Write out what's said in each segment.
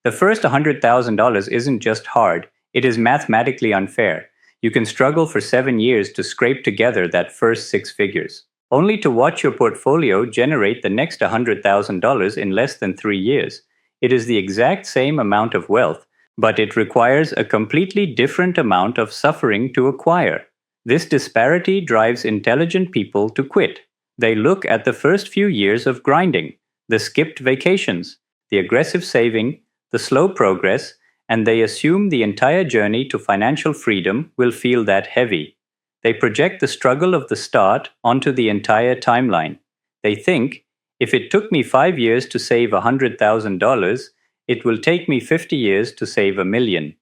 The first $100,000 isn't just hard, it is mathematically unfair. You can struggle for 7 years to scrape together that first six figures, only to watch your portfolio generate the next $100,000 in less than 3 years. It is the exact same amount of wealth, but it requires a completely different amount of suffering to acquire. This disparity drives intelligent people to quit. They look at the first few years of grinding, the skipped vacations, the aggressive saving, the slow progress, and they assume the entire journey to financial freedom will feel that heavy. They project the struggle of the start onto the entire timeline. They think, if it took me 5 years to save $100,000, it will take me 50 years to save $1 million.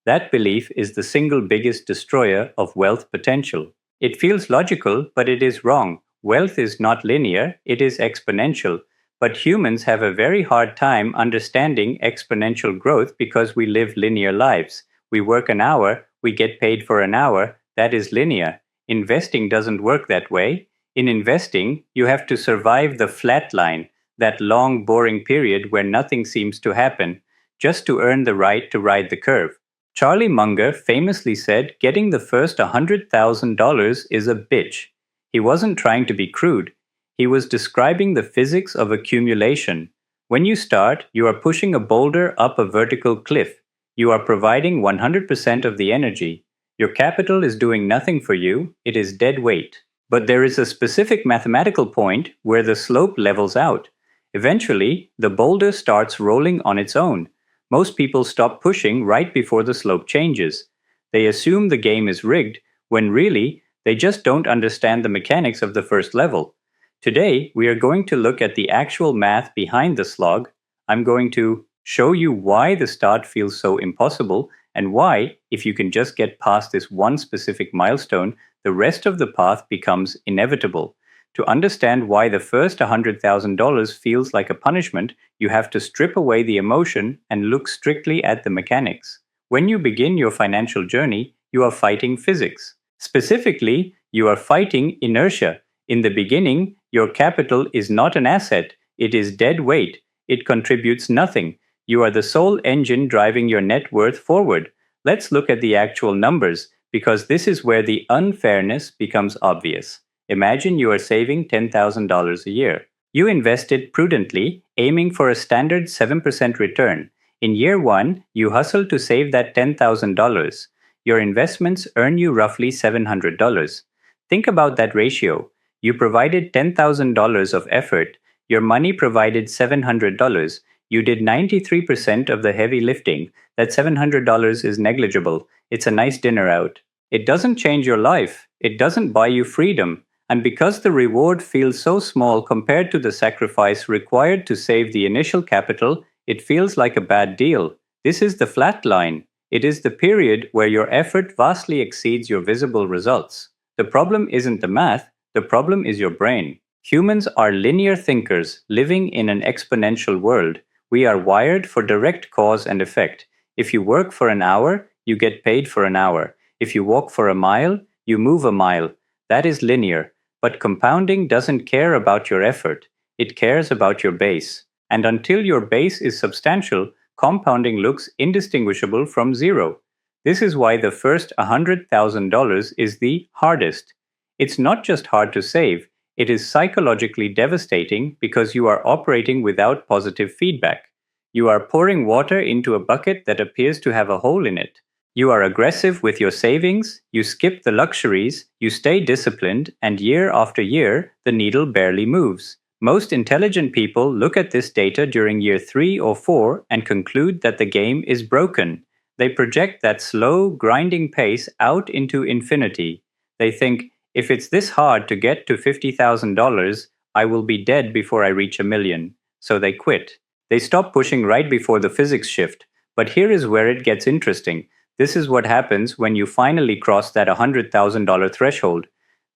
That belief is the single biggest destroyer of wealth potential. It feels logical, but it is wrong. Wealth is not linear, it is exponential. But humans have a very hard time understanding exponential growth because we live linear lives. We work an hour, we get paid for an hour, that is linear. Investing doesn't work that way. In investing, you have to survive the flat line, that long, boring period where nothing seems to happen, just to earn the right to ride the curve. Charlie Munger famously said getting the first $100,000 is a bitch. He wasn't trying to be crude. He was describing the physics of accumulation. When you start, you are pushing a boulder up a vertical cliff. You are providing 100% of the energy. Your capital is doing nothing for you, it is dead weight. But there is a specific mathematical point where the slope levels out. Eventually, the boulder starts rolling on its own. Most people stop pushing right before the slope changes. They assume the game is rigged, when really, they just don't understand the mechanics of the first level. Today, we are going to look at the actual math behind the slog. I'm going to show you why the start feels so impossible and why, if you can just get past this one specific milestone, the rest of the path becomes inevitable. To understand why the first $100,000 feels like a punishment, you have to strip away the emotion and look strictly at the mechanics. When you begin your financial journey, you are fighting physics. Specifically, you are fighting inertia. In the beginning, your capital is not an asset, it is dead weight, it contributes nothing. You are the sole engine driving your net worth forward. Let's look at the actual numbers, because this is where the unfairness becomes obvious. Imagine you are saving $10,000 a year. You invested prudently, aiming for a standard 7% return. In year one, you hustle to save that $10,000. Your investments earn you roughly $700. Think about that ratio. You provided $10,000 of effort, your money provided $700. You did 93% of the heavy lifting. That $700 is negligible. It's a nice dinner out. It doesn't change your life. It doesn't buy you freedom. And because the reward feels so small compared to the sacrifice required to save the initial capital, it feels like a bad deal. This is the flat line. It is the period where your effort vastly exceeds your visible results. The problem isn't the math. The problem is your brain. Humans are linear thinkers living in an exponential world. We are wired for direct cause and effect. If you work for an hour, you get paid for an hour. If you walk for a mile, you move a mile. That is linear. But compounding doesn't care about your effort. It cares about your base. And until your base is substantial, compounding looks indistinguishable from zero. This is why the first $100,000 is the hardest. It's not just hard to save, it is psychologically devastating because you are operating without positive feedback. You are pouring water into a bucket that appears to have a hole in it. You are aggressive with your savings, you skip the luxuries, you stay disciplined, and year after year, the needle barely moves. Most intelligent people look at this data during year 3 or 4 and conclude that the game is broken. They project that slow, grinding pace out into infinity. They think, if it's this hard to get to $50,000, I will be dead before I reach $1 million. So they quit. They stop pushing right before the physics shift. But here is where it gets interesting. This is what happens when you finally cross that $100,000 threshold.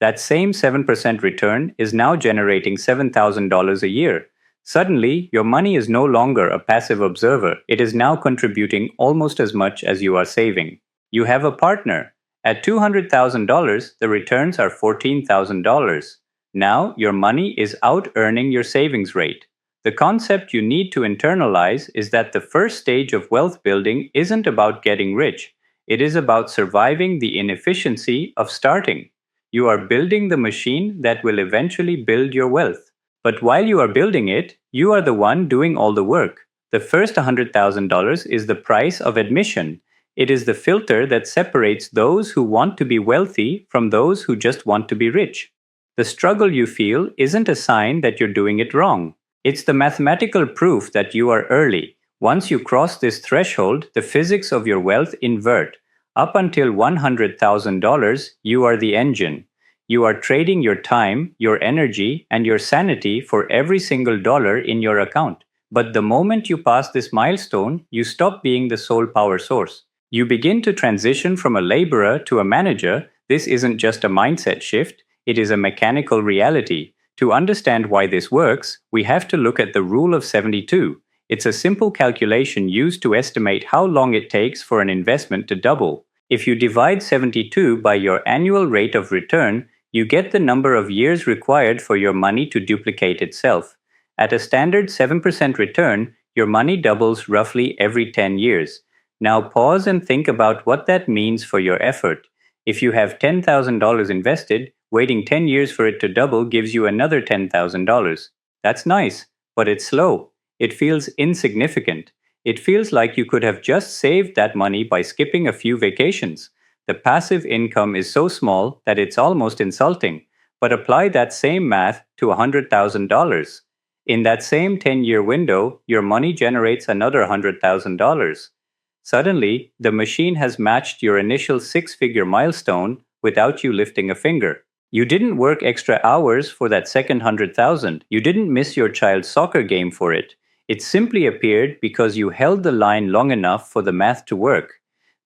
That same 7% return is now generating $7,000 a year. Suddenly, your money is no longer a passive observer. It is now contributing almost as much as you are saving. You have a partner. At $200,000, the returns are $14,000. Now, your money is out-earning your savings rate. The concept you need to internalize is that the first stage of wealth building isn't about getting rich. It is about surviving the inefficiency of starting. You are building the machine that will eventually build your wealth. But while you are building it, you are the one doing all the work. The first $100,000 is the price of admission. It is the filter that separates those who want to be wealthy from those who just want to be rich. The struggle you feel isn't a sign that you're doing it wrong. It's the mathematical proof that you are early. Once you cross this threshold, the physics of your wealth invert. Up until $100,000, you are the engine. You are trading your time, your energy, and your sanity for every single dollar in your account. But the moment you pass this milestone, you stop being the sole power source. You begin to transition from a laborer to a manager. This isn't just a mindset shift, it is a mechanical reality. To understand why this works, we have to look at the rule of 72. It's a simple calculation used to estimate how long it takes for an investment to double. If you divide 72 by your annual rate of return, you get the number of years required for your money to duplicate itself. At a standard 7% return, your money doubles roughly every 10 years. Now pause and think about what that means for your effort. If you have $10,000 invested, waiting 10 years for it to double gives you another $10,000. That's nice, but it's slow. It feels insignificant. It feels like you could have just saved that money by skipping a few vacations. The passive income is so small that it's almost insulting. But apply that same math to $100,000. In that same 10-year window, your money generates another $100,000. Suddenly, the machine has matched your initial six-figure milestone without you lifting a finger. You didn't work extra hours for that second 100,000. You didn't miss your child's soccer game for it. It simply appeared because you held the line long enough for the math to work.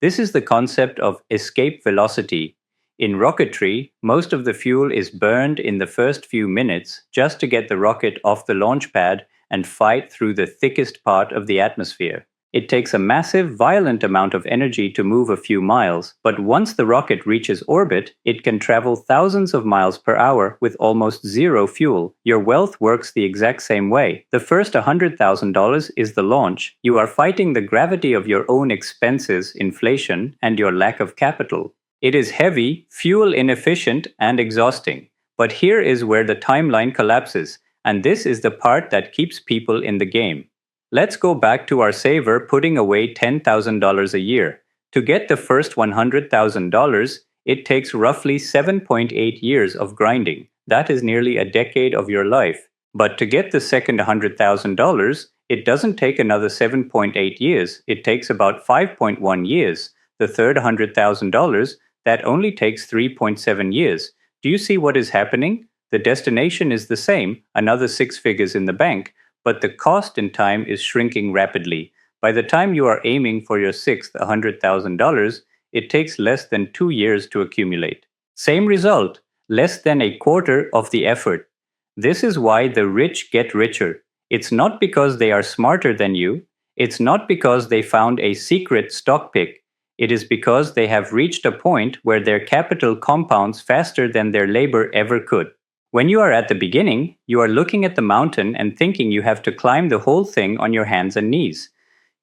This is the concept of escape velocity. In rocketry, most of the fuel is burned in the first few minutes just to get the rocket off the launch pad and fight through the thickest part of the atmosphere. It takes a massive, violent amount of energy to move a few miles, but once the rocket reaches orbit, it can travel thousands of miles per hour with almost zero fuel. Your wealth works the exact same way. The first $100,000 is the launch. You are fighting the gravity of your own expenses, inflation, and your lack of capital. It is heavy, fuel inefficient, and exhausting. But here is where the timeline collapses, and this is the part that keeps people in the game. Let's go back to our saver putting away $10,000 a year. To get the first $100,000, it takes roughly 7.8 years of grinding. That is nearly a decade of your life. But to get the second $100,000, it doesn't take another 7.8 years. It takes about 5.1 years. The third $100,000, that only takes 3.7 years. Do you see what is happening? The destination is the same, another six figures in the bank, but the cost in time is shrinking rapidly. By the time you are aiming for your sixth $100,000, it takes less than 2 years to accumulate. Same result, less than a quarter of the effort. This is why the rich get richer. It's not because they are smarter than you. It's not because they found a secret stock pick. It is because they have reached a point where their capital compounds faster than their labor ever could. When you are at the beginning, you are looking at the mountain and thinking you have to climb the whole thing on your hands and knees.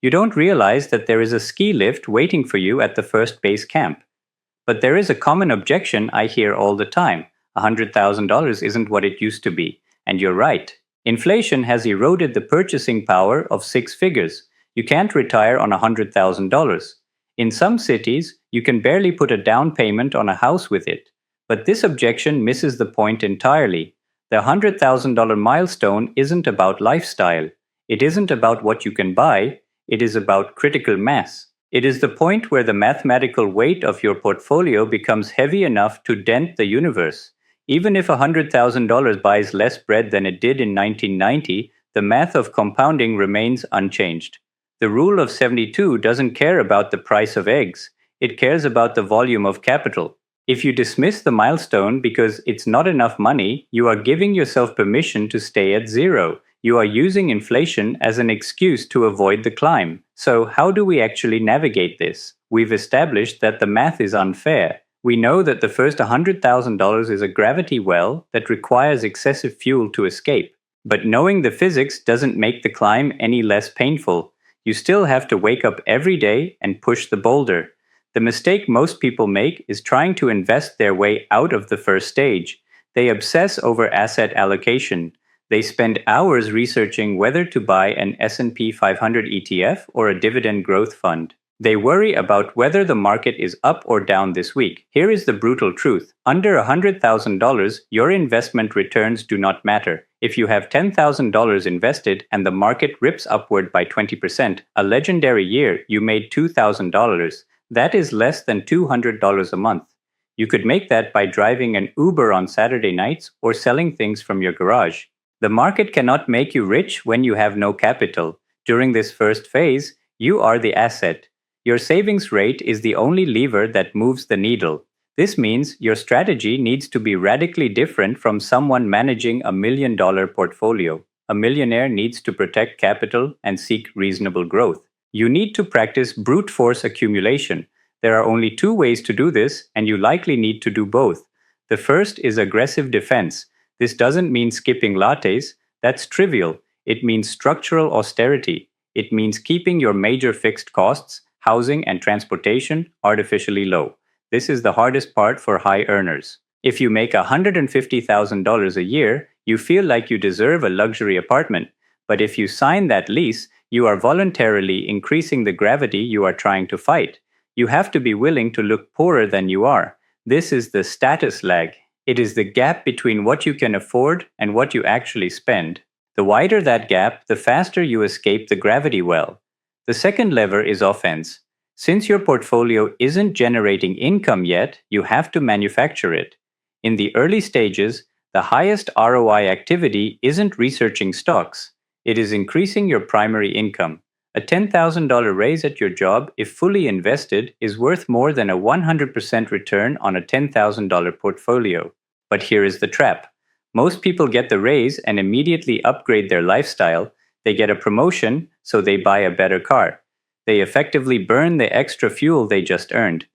You don't realize that there is a ski lift waiting for you at the first base camp. But there is a common objection I hear all the time. $100,000 isn't what it used to be. And you're right. Inflation has eroded the purchasing power of six figures. You can't retire on $100,000. In some cities, you can barely put a down payment on a house with it. But this objection misses the point entirely. The $100,000 milestone isn't about lifestyle. It isn't about what you can buy. It is about critical mass. It is the point where the mathematical weight of your portfolio becomes heavy enough to dent the universe. Even if $100,000 buys less bread than it did in 1990, the math of compounding remains unchanged. The rule of 72 doesn't care about the price of eggs. It cares about the volume of capital. If you dismiss the milestone because it's not enough money, you are giving yourself permission to stay at zero. You are using inflation as an excuse to avoid the climb. So how do we actually navigate this? We've established that the math is unfair. We know that the first $100,000 is a gravity well that requires excessive fuel to escape. But knowing the physics doesn't make the climb any less painful. You still have to wake up every day and push the boulder. The mistake most people make is trying to invest their way out of the first stage. They obsess over asset allocation. They spend hours researching whether to buy an S&P 500 ETF or a dividend growth fund. They worry about whether the market is up or down this week. Here is the brutal truth. Under $100,000, your investment returns do not matter. If you have $10,000 invested and the market rips upward by 20%, a legendary year, you made $2,000. That is less than $200 a month. You could make that by driving an Uber on Saturday nights or selling things from your garage. The market cannot make you rich when you have no capital. During this first phase, you are the asset. Your savings rate is the only lever that moves the needle. This means your strategy needs to be radically different from someone managing $1 million portfolio. A millionaire needs to protect capital and seek reasonable growth. You need to practice brute force accumulation. There are only two ways to do this, and you likely need to do both. The first is aggressive defense. This doesn't mean skipping lattes. That's trivial. It means structural austerity. It means keeping your major fixed costs, housing and transportation, artificially low. This is the hardest part for high earners. If you make $150,000 a year, you feel like you deserve a luxury apartment. But if you sign that lease, you are voluntarily increasing the gravity you are trying to fight. You have to be willing to look poorer than you are. This is the status lag. It is the gap between what you can afford and what you actually spend. The wider that gap, the faster you escape the gravity well. The second lever is offense. Since your portfolio isn't generating income yet, you have to manufacture it. In the early stages, the highest ROI activity isn't researching stocks. It is increasing your primary income. A $10,000 raise at your job, if fully invested, is worth more than a 100% return on a $10,000 portfolio. But here is the trap. Most people get the raise and immediately upgrade their lifestyle. They get a promotion, so they buy a better car. They effectively burn the extra fuel they just earned.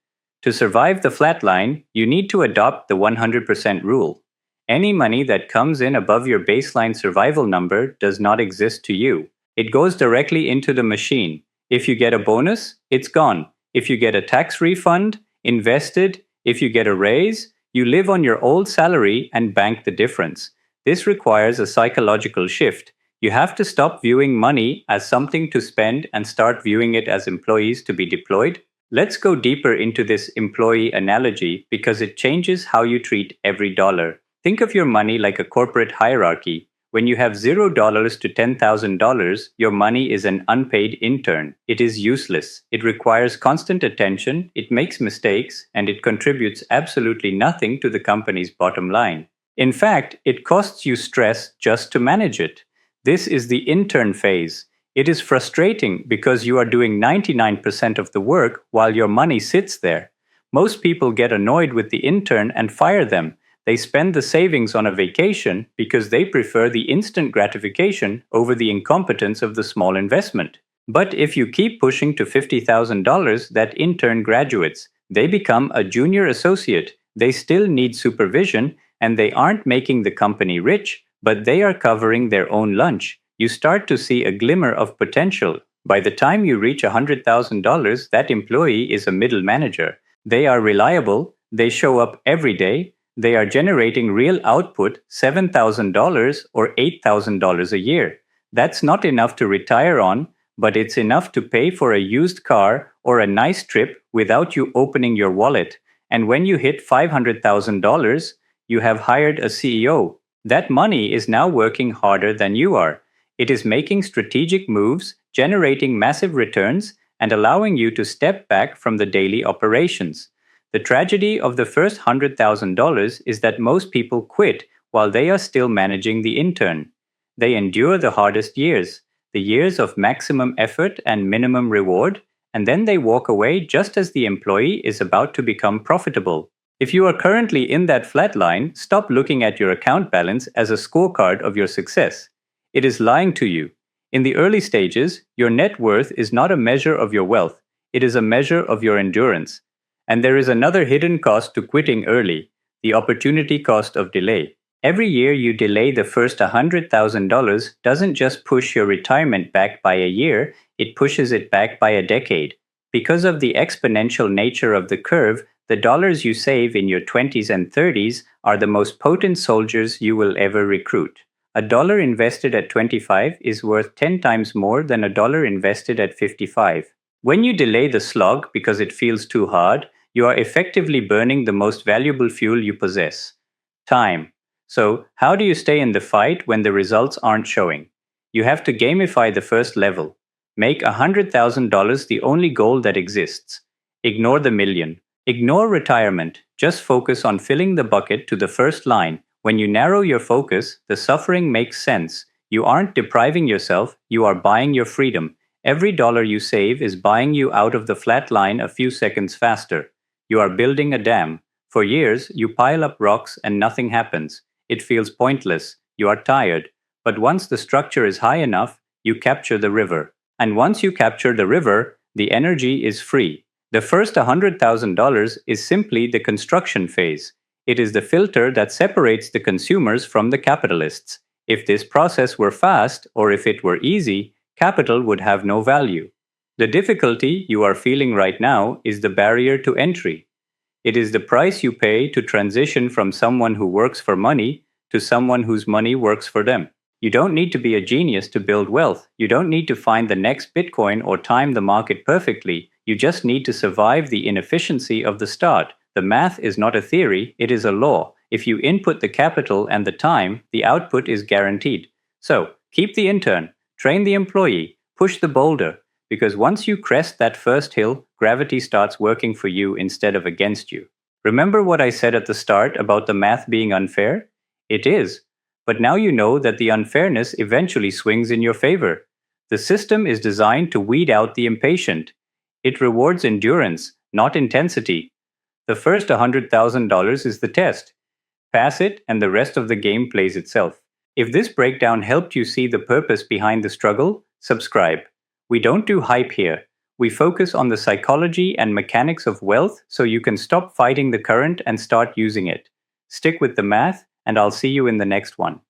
To survive the flat line, you need to adopt the 100% rule. Any money that comes in above your baseline survival number does not exist to you. It goes directly into the machine. If you get a bonus, it's gone. If you get a tax refund, invested. If you get a raise, you live on your old salary and bank the difference. This requires a psychological shift. You have to stop viewing money as something to spend and start viewing it as employees to be deployed. Let's go deeper into this employee analogy because it changes how you treat every dollar. Think of your money like a corporate hierarchy. When you have $0 to $10,000, your money is an unpaid intern. It is useless. It requires constant attention, it makes mistakes, and it contributes absolutely nothing to the company's bottom line. In fact, it costs you stress just to manage it. This is the intern phase. It is frustrating because you are doing 99% of the work while your money sits there. Most people get annoyed with the intern and fire them. They spend the savings on a vacation because they prefer the instant gratification over the incompetence of the small investment. But if you keep pushing to $50,000, that intern graduates. They become a junior associate. They still need supervision, and they aren't making the company rich, but they are covering their own lunch. You start to see a glimmer of potential. By the time you reach $100,000, that employee is a middle manager. They are reliable, they show up every day, they are generating real output, $7,000 or $8,000 a year. That's not enough to retire on, but it's enough to pay for a used car or a nice trip without you opening your wallet. And when you hit $500,000, you have hired a CEO. That money is now working harder than you are. It is making strategic moves, generating massive returns, and allowing you to step back from the daily operations. The tragedy of the first $100,000 is that most people quit while they are still managing the intern. They endure the hardest years, the years of maximum effort and minimum reward, and then they walk away just as the employee is about to become profitable. If you are currently in that flat line, stop looking at your account balance as a scorecard of your success. It is lying to you. In the early stages, your net worth is not a measure of your wealth. It is a measure of your endurance. And there is another hidden cost to quitting early, the opportunity cost of delay. Every year you delay the first $100,000 doesn't just push your retirement back by a year, it pushes it back by a decade. Because of the exponential nature of the curve, the dollars you save in your 20s and 30s are the most potent soldiers you will ever recruit. A dollar invested at 25 is worth 10 times more than a dollar invested at 55. When you delay the slog because it feels too hard, you are effectively burning the most valuable fuel you possess: time. So, how do you stay in the fight when the results aren't showing? You have to gamify the first level. Make $100,000 the only goal that exists. Ignore the million. Ignore retirement. Just focus on filling the bucket to the first line. When you narrow your focus, the suffering makes sense. You aren't depriving yourself, you are buying your freedom. Every dollar you save is buying you out of the flat line a few seconds faster. You are building a dam. For years, you pile up rocks and nothing happens. It feels pointless. You are tired. But once the structure is high enough, you capture the river. And once you capture the river, the energy is free. The first $100,000 is simply the construction phase. It is the filter that separates the consumers from the capitalists. If this process were fast, or if it were easy, capital would have no value. The difficulty you are feeling right now is the barrier to entry. It is the price you pay to transition from someone who works for money to someone whose money works for them. You don't need to be a genius to build wealth. You don't need to find the next Bitcoin or time the market perfectly. You just need to survive the inefficiency of the start. The math is not a theory, it is a law. If you input the capital and the time, the output is guaranteed. So, keep the intern, train the employee, push the boulder, because once you crest that first hill, gravity starts working for you instead of against you. Remember what I said at the start about the math being unfair? It is. But now you know that the unfairness eventually swings in your favor. The system is designed to weed out the impatient. It rewards endurance, not intensity. The first $100,000 is the test. Pass it, and the rest of the game plays itself. If this breakdown helped you see the purpose behind the struggle, subscribe. We don't do hype here. We focus on the psychology and mechanics of wealth so you can stop fighting the current and start using it. Stick with the math, and I'll see you in the next one.